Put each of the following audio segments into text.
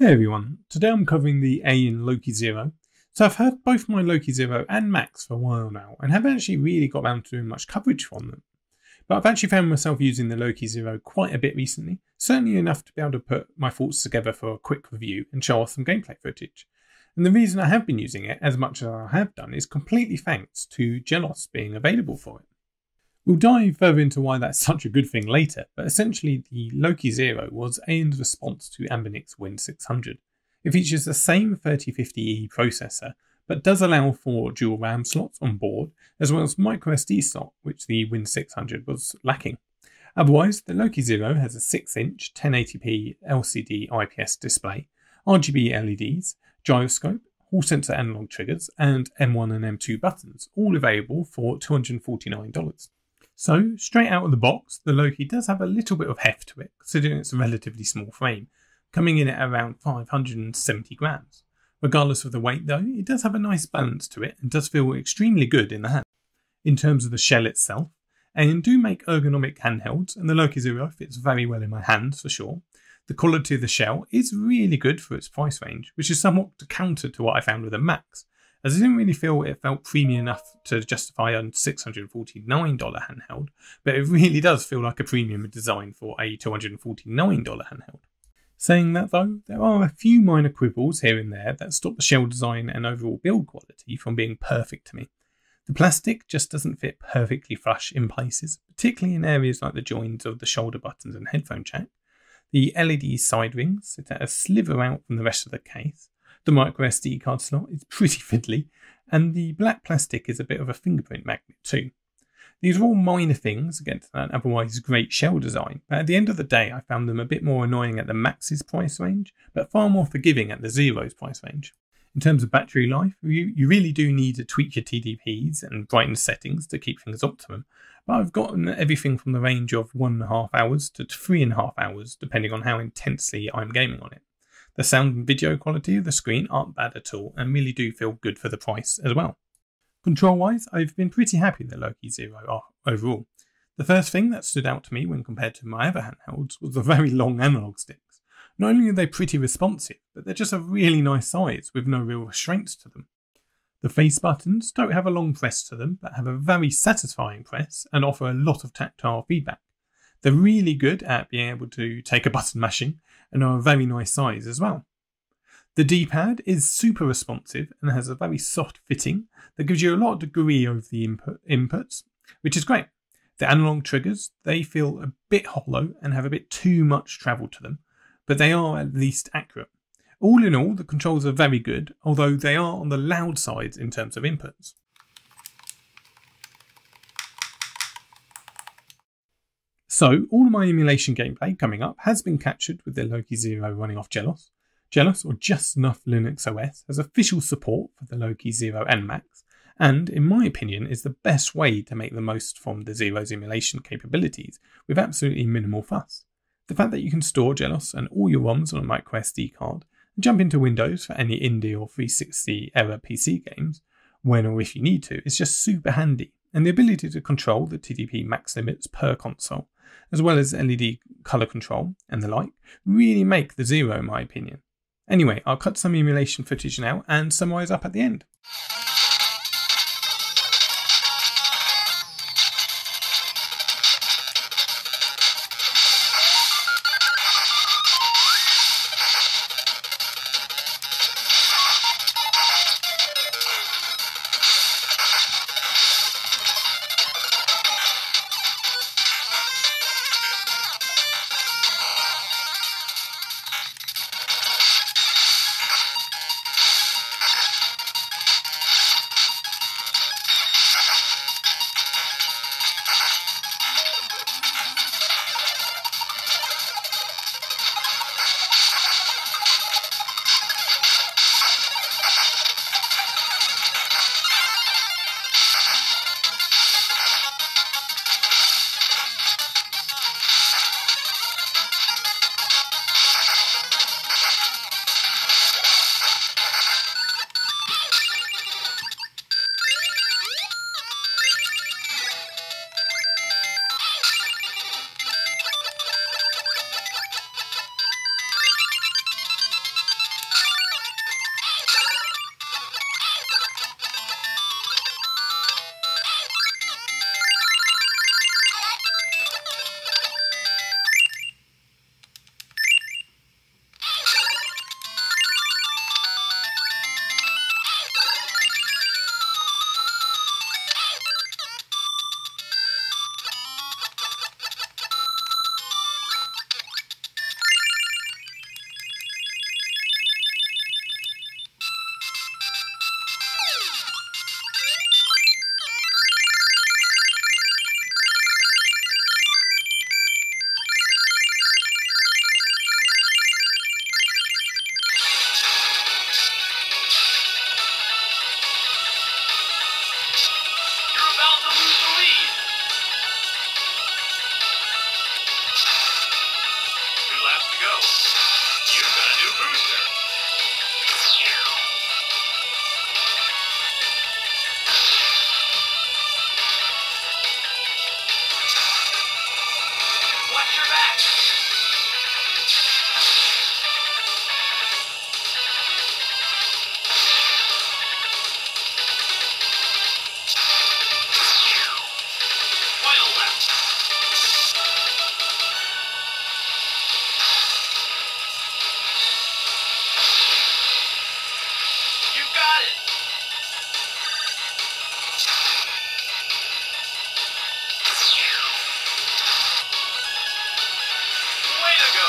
Hey everyone, today I'm covering the AYN Loki Zero. So I've had both my Loki Zero and Max for a while now and haven't actually really got around to doing much coverage on them. But I've actually found myself using the Loki Zero quite a bit recently, certainly enough to be able to put my thoughts together for a quick review and show off some gameplay footage. And the reason I have been using it as much as I have done is completely thanks to JELOS being available for it. We'll dive further into why that's such a good thing later, but essentially the Loki Zero was AYN's response to Wndows Win 600. It features the same 3050E processor, but does allow for dual RAM slots on board, as well as microSD slot, which the Win 600 was lacking. Otherwise, the Loki Zero has a 6-inch 1080p LCD IPS display, RGB LEDs, gyroscope, Hall sensor analog triggers, and M1 and M2 buttons, all available for $249. So, straight out of the box, the Loki does have a little bit of heft to it, considering it's a relatively small frame, coming in at around 570 grams. Regardless of the weight though, it does have a nice balance to it and does feel extremely good in the hand. In terms of the shell itself, AYN do make ergonomic handhelds, and the Loki Zero fits very well in my hands for sure. The quality of the shell is really good for its price range, which is somewhat counter to what I found with the Max, as I didn't really feel it felt premium enough to justify a $649 handheld, but it really does feel like a premium design for a $249 handheld. Saying that though, there are a few minor quibbles here and there that stop the shell design and overall build quality from being perfect to me. The plastic just doesn't fit perfectly flush in places, particularly in areas like the joins of the shoulder buttons and headphone jack. The LED side rings sit at a sliver out from the rest of the case. The microSD card slot is pretty fiddly, and the black plastic is a bit of a fingerprint magnet too. These are all minor things against an otherwise great shell design, but at the end of the day I found them a bit more annoying at the Max's price range, but far more forgiving at the Zero's price range. In terms of battery life, you really do need to tweak your TDPs and brightness settings to keep things optimum, but I've gotten everything from the range of 1.5 hours to 3.5 hours depending on how intensely I'm gaming on it. The sound and video quality of the screen aren't bad at all and really do feel good for the price as well. Control-wise, I've been pretty happy with the Loki Zero overall. The first thing that stood out to me when compared to my other handhelds was the very long analog sticks. Not only are they pretty responsive, but they're just a really nice size with no real restraints to them. The face buttons don't have a long press to them, but have a very satisfying press and offer a lot of tactile feedback. They're really good at being able to take a button mashing and are a very nice size as well. The D-pad is super responsive and has a very soft fitting that gives you a lot of degree over the inputs, which is great. The analog triggers, they feel a bit hollow and have a bit too much travel to them, but they are at least accurate. All in all, the controls are very good, although they are on the loud side in terms of inputs. So, all of my emulation gameplay coming up has been captured with the Loki Zero running off JELOS. JELOS, or Just Enough Linux OS, has official support for the Loki Zero and Max, and, in my opinion, is the best way to make the most from the Zero's emulation capabilities with absolutely minimal fuss. The fact that you can store JELOS and all your ROMs on a microSD card, and jump into Windows for any indie or 360 era PC games, when or if you need to, is just super handy, and the ability to control the TDP max limits per console, as well as LED colour control and the like, really make the Zero in my opinion. Anyway, I'll cut some emulation footage now and summarise up at the end. go. You've got a new booster. Watch your back. Final left. You got it. Way to go.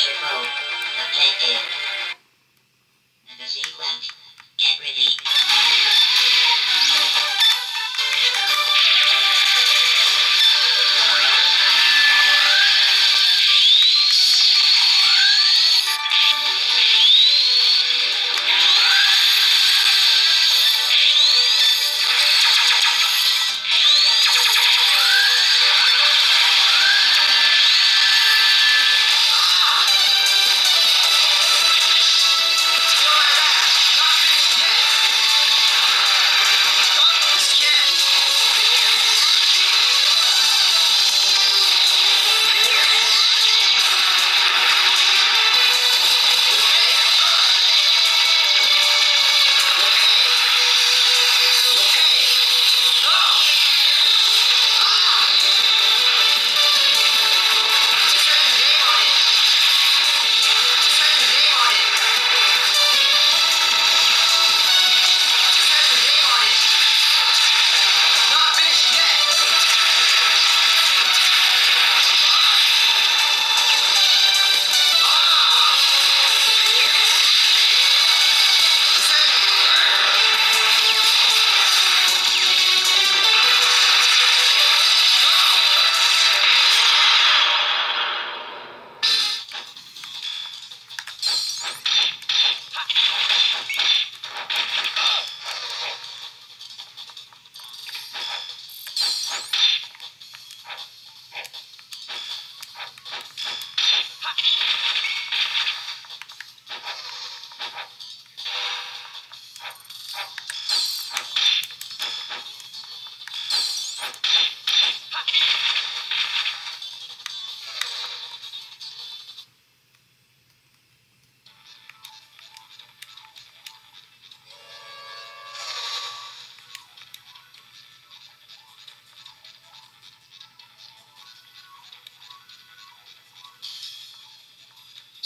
Capture mode. Completed. And the sequence. Get ready.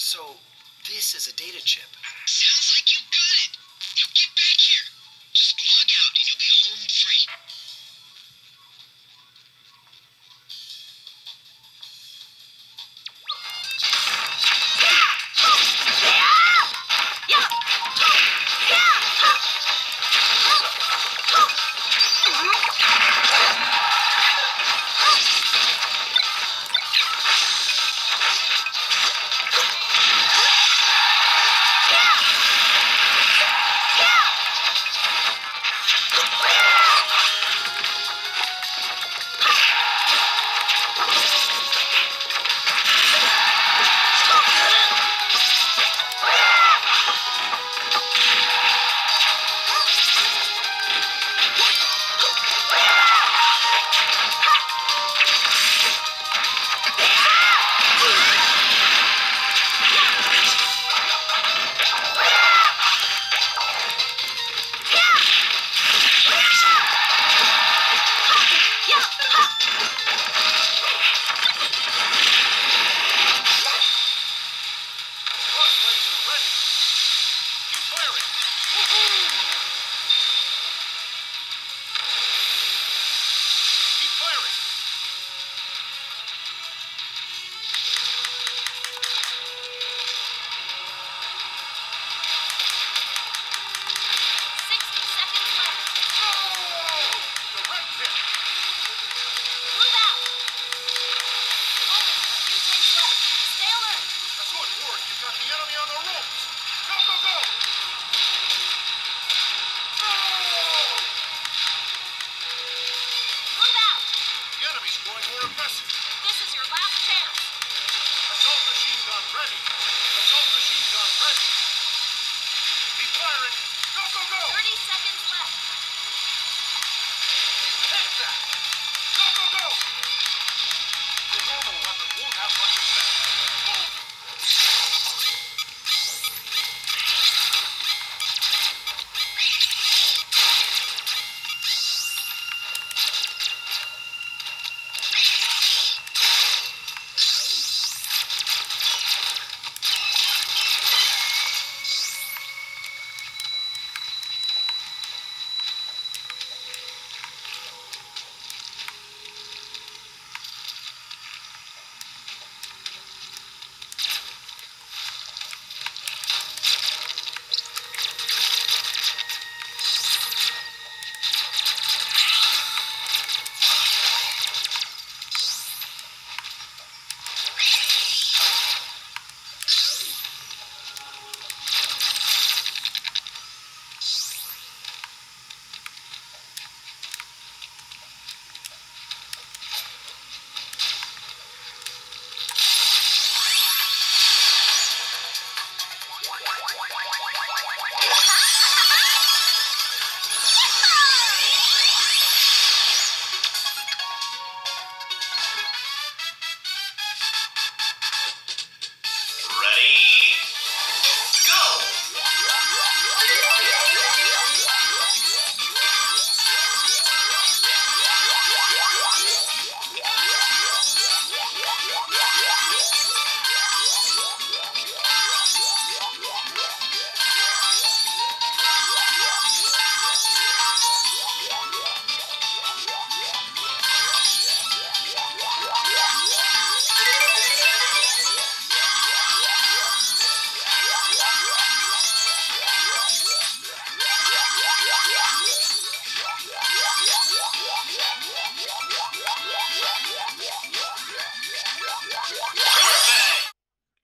So, this is a data chip. Sounds like you got it. Now get back here. Just log out and you'll be home free. Yeah!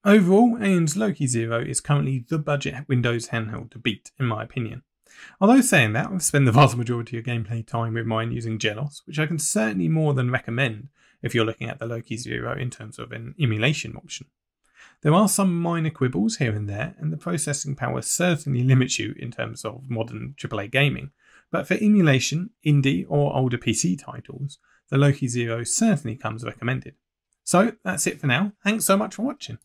Overall, AYN's Loki Zero is currently the budget Windows handheld to beat, in my opinion. Although saying that, I've spent the vast majority of gameplay time with mine using JELOS, which I can certainly more than recommend if you're looking at the Loki Zero in terms of an emulation option. There are some minor quibbles here and there, and the processing power certainly limits you in terms of modern AAA gaming, but for emulation, indie or older PC titles, the Loki Zero certainly comes recommended. So that's it for now. Thanks so much for watching.